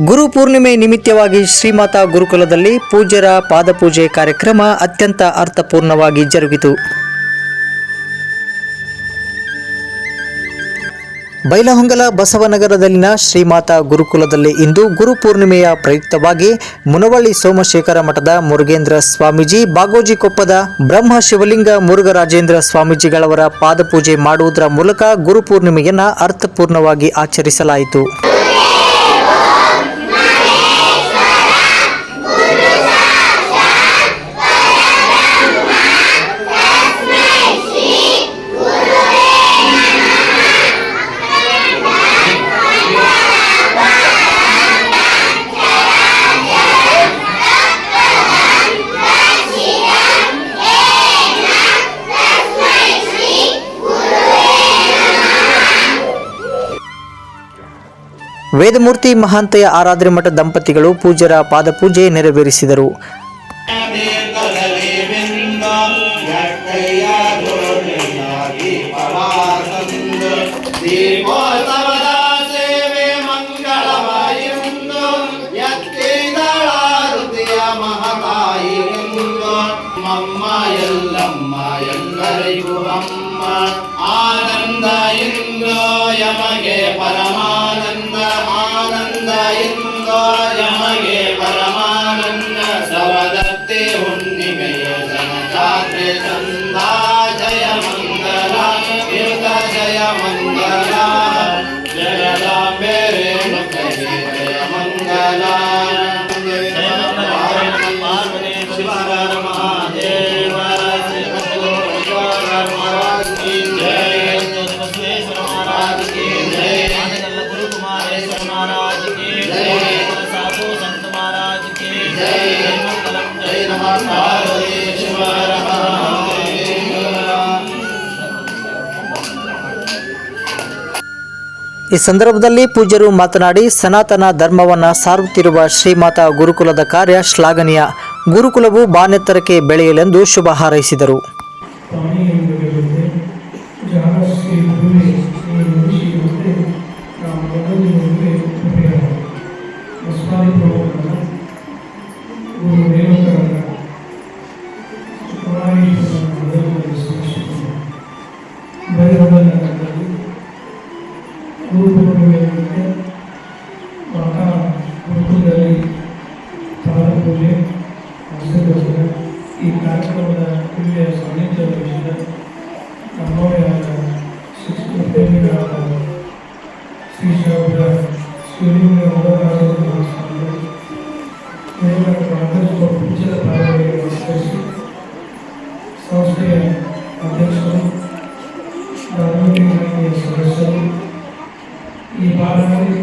ಗುರು ಪೂರ್ಣಿಮೆ ನಿಮಿತ್ತವಾಗಿ ಶ್ರೀಮಾತಾ ಗುರುಕುಲದಲ್ಲಿ ಪೂಜ್ಯರ ಪಾದಪೂಜೆ ಕಾರ್ಯಕ್ರಮ ಅತ್ಯಂತ ಅರ್ಥಪೂರ್ಣವಾಗಿ ಜರುಗಿತು. ಬೈಲಹೊಂಗಲ ಬಸವನಗರದಲ್ಲಿನ ಶ್ರೀಮಾತಾ ಗುರುಕುಲದಲ್ಲಿ ಇಂದು ಗುರು ಪೂರ್ಣಿಮೆಯ ಪ್ರಯುಕ್ತವಾಗಿ ಮುನವಳ್ಳಿ ಸೋಮಶೇಖರ ಮಠದ ಮುರುಗೇಂದ್ರ ಸ್ವಾಮೀಜಿ, ಬಾಗೋಜಿಕೊಪ್ಪದ ಬ್ರಹ್ಮ ಶಿವಲಿಂಗ ಮುರುಘರಾಜೇಂದ್ರ ಸ್ವಾಮೀಜಿಗಳವರ ಪಾದಪೂಜೆ ಮಾಡುವುದರ ಮೂಲಕ ಗುರು ಪೂರ್ಣಿಮೆಯನ್ನು ಅರ್ಥಪೂರ್ಣವಾಗಿ ಆಚರಿಸಲಾಯಿತು. ವೇದಮೂರ್ತಿ ಮಹಾಂತಯ ಆರಾಧ್ಯ ಮಠ ದಂಪತಿಗಳು ಪೂಜ್ಯರ ಪಾದಪೂಜೆ ನೆರವೇರಿಸಿದರು. ಆನಂದ ಇಂದ್ರೋ ಯಮಗೆ ಪರಮಾನಂದ, ಆನಂದ ಇಂದ್ರೋ ಯಮಗೆ ಪರಮಾನಂದ. ಸವದತ್ತಿ ಹುಣ್ಣಿಮೆಯ ಜನಜಾತ್ರೆ ಚಂದ, ಜಯ ಮಂಗಲ ಯುತ ಜಯ ಮಂಗಲ, ಜಯದಾಂಬೆ ರೇಣುಕಗೆ ಜಯ ಮಂಗಲ. ಶಿವರ ಮಹಾದೇವ ಈ ಸಂದರ್ಭದಲ್ಲಿ ಪೂಜ್ಯರು ಮಾತನಾಡಿ, ಸನಾತನ ಧರ್ಮವನ್ನು ಸಾರುತ್ತಿರುವ ಶ್ರೀಮಾತಾ ಗುರುಕುಲದ ಕಾರ್ಯ ಶ್ಲಾಘನೀಯ. ಗುರುಕುಲವು ಬಾನೆತ್ತರಕ್ಕೆ ಬೆಳೆಯಲೆಂದು ಶುಭ ಹಾರೈಸಿದರು. ಗುರು ಪೂರ್ಣಿಮೆಯಲ್ಲಿ ಮಾತಾ ಗುರುಕುಲದಲ್ಲಿ ಪಾದಪೂಜೆ ನಡೆಸಿದ ಈ ಕಾರ್ಯಕ್ರಮದ ಹಿರಿಯ ಸಾನ್ನಿಧ್ಯ ವಹಿಸಿದ ನಮ್ಮವೇ ಆದ ಶಿಕ್ಷಕರಾದ ಶ್ರೀ ಶಿವಲಿಂಗ ಮುರುಘರಾಜೇಂದ್ರ ಸ್ವಾಮಿಗಳು ದೇವರ ಪ್ರಾರ್ಥಿಸುವ ಪೂಜ್ಯರ ಪಾದಗಳಿಗೆ ನಮಸ್ಕರಿಸಿ ಸಂಸ್ಥೆಯ ಅಧ್ಯಕ್ಷರು, ಧರ್ಮೀಯ ಸದಸ್ಯರು, ಈ ಬಾಲಕರಿ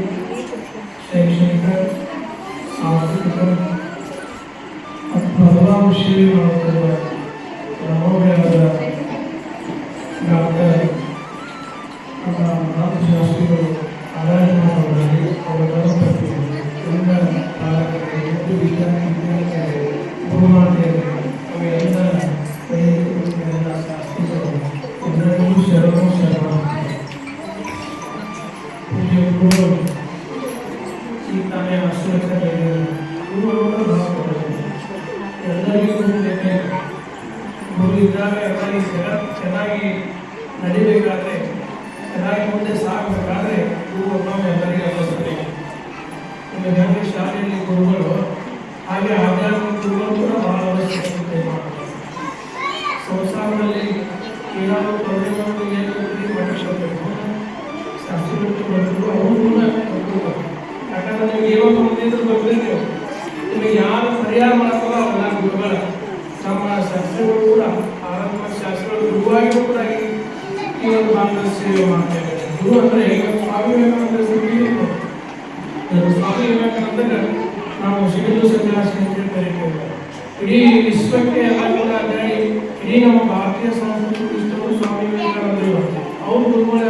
ಶೈಕ್ಷಣಿಕ, ಸಾಂಸ್ಕೃತಿಕ ಮತ್ತು ಹಲವಾರು ಸೇವೆ ಮಾಡುತ್ತಿರುವ ನಮ್ಮವರಾದ ಡಾಕ್ಟರ್ ಶಾಸ್ತ್ರಿಗಳು ಆರಾಧನೆ ಮಾಡುವುದಾಗಿ ಅವರ ಧರ್ಮಪತ್ನಿಗಳು, ಎಲ್ಲ ಬಾಲಕರಿಗೆ ಮತ್ತು ವಿದ್ಯಾರ್ಥಿಗಳಿಗೆ, ಗುರುಮಾತೆಯರಿಗೆ, ಅವೆಲ್ಲ ಎಲ್ಲ ಶಾಸ್ತ್ರಿಗಳು ಎಲ್ಲರಿಗೂ ಶರಣು ಶರಣ. ಈ ತಾನೇ ಆಶೀರ್ವಾದ ಗುರುಗಳು ಎಲ್ಲರಿಗೂ ಗುರು ಇದ್ದಾಗ ಎಲ್ಲರಿಗೂ ಚೆನ್ನಾಗಿ ನಡಿಬೇಕಾದ್ರೆ, ಚೆನ್ನಾಗಿ ಮುಂದೆ ಸಾಗಬೇಕಾದ್ರೆ ಗುರು ನಾವು ಎಲ್ಲರಿಗೂ ಅವಶ್ಯಕತೆ. ಈಗ ಹೇಗೆ ಶಾಲೆಯಲ್ಲಿ ಗುರುಗಳು ಹಾಗೆ ಆಧ್ಯಾತ್ಮಿಕ ಗುರುಗಳು ಕೂಡ ಬಹಳ ಅವಶ್ಯಕತೆ ಮಾಡ್ತಾರೆ. ಸಂಸಾರದಲ್ಲಿ ಏನಾದರೂ ತೊಂದರೆಗಳನ್ನು ಏನು ಮಾಡಿಸಬೇಕು, ಶಾಸ್ತ್ರಿಗಳು ಬಂದರು, ಅವರು ಕೂಡ ಯಾಕಂದ್ರೆ ನೀವು ಏನೋ ತೊಂದರೆ ಬರ್ತಿದ್ದೀವಿ, ನಿಮಗೆ ಯಾರು ಪರಿಹಾರ ಮಾಡ್ತಾರೋ ಅವಲ್ಲ ಗುರುಗಳ. ನಮ್ಮ ಶಾಸ್ತ್ರಿಗಳು ಕೂಡ ಆರಂಭ ಶಾಸ್ತ್ರಗಳು ಗುರುವಾಗಿಯೂ ಕೂಡ ಈ ಒಂದು ಭಾಗದಲ್ಲಿ ಸೇವೆ ಮಾಡ್ತಾರೆ. ಗುರು ಅಂದರೆ ಸ್ವಾಮಿ ವಿವೇಕಾನಂದ ಸ್ವಾಮಿ ವಿವೇಕಾನಂದರ ನಾವು ಸಿವಿಲ್ ಸನ್ಯಾಸಿ ಅಂತ ಕರೀತೇವೆ. ಇಡೀ ವಿಶ್ವಕ್ಕೆ ಎಲ್ಲ ಕೂಡ ಇಡೀ ನಮ್ಮ ಭಾರತೀಯ ಸಂಸ್ಕೃತಿ ಇಷ್ಟರು ಸ್ವಾಮಿ ವಿವೇಕಾನಂದರು ಇರ್ತಾರೆ. ಅವ್ರ ಗುರುಗಳ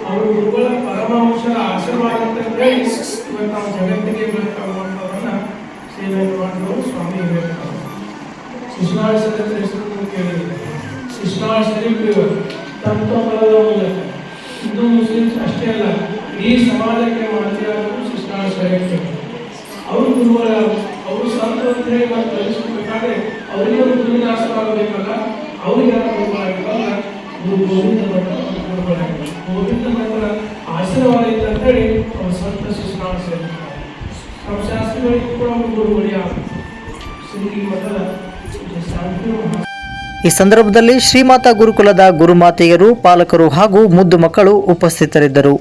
ಅವರು ಗುರುಗಳ ಪರಮಹಂಸರ ಆಶೀರ್ವಾದ ಅಂತಂದ್ರೆ ಇವತ್ತು ನಾವು ಜಗತ್ತಿಗೆ ಬೇಕಾಗುವಂಥದ್ದನ್ನ ಸೇವೆ ಮಾಡಿದವರು ಸ್ವಾಮಿ ವಿವೇಕಾನಂದ. ಶಿಶುನಾಳ ಶರೀಫ್ ಹೆಸರು ಕೇಳಿದ್ದಾರೆ. ಶಿಶುನಾಳ ಶರೀಫ್ ತತ್ವ ಬಲದ ಮೂಲಕ ಹಿಂದೂ ಮುಸ್ಲಿಮ್ಸ್ ಅಷ್ಟೇ ಅಲ್ಲ, ಇಡೀ ಇಡೀ ಸಮಾಜಕ್ಕೆ ಮಾದರಿಯಾದರೂ ಶಿಕ್ಷಣ ಶ್ರೇಷ್ಠ. ಅವರು ಗುರುಗಳ ಅವರು ಸಂತಂತ್ರೆ ಮತ್ತು ಕಲಿಸಬೇಕಾದ್ರೆ ಅವರಿಗೆ ಒಂದು ಗುರುವಿನ ಆಶ್ರಯವಾಗಬೇಕಲ್ಲ, ಅವರಿಗೆ ಗುರುಗಳಾಗಬೇಕಲ್ಲ. ಗುರು ಗೋವಿಂದ ಭಟ್ಟ ಗುರುಗಳಾಗಬೇಕು. ಗೋವಿಂದ ಭಟ್ಟರ ಆಶೀರ್ವಾದ ಇದ್ದಂತೇಳಿ ಅವರು ಸಂತ ಶಿಕ್ಷಣ ಸೇರಿದ್ದಾರೆ. ನಮ್ಮ ಶಾಸ್ತ್ರಿಗಳಿಗೆ ಕೂಡ ಒಂದು ಗುರುಗಳಿಯ ಶ್ರೀ ಮಠದ ಶಾಂತಿ. ಈ ಸಂದರ್ಭದಲ್ಲಿ ಶ್ರೀಮಾತಾ ಗುರುಕುಲದ ಗುರುಮಾತೆಯರು, ಪಾಲಕರು ಹಾಗೂ ಮುದ್ದು ಮಕ್ಕಳು ಉಪಸ್ಥಿತರಿದ್ದರು.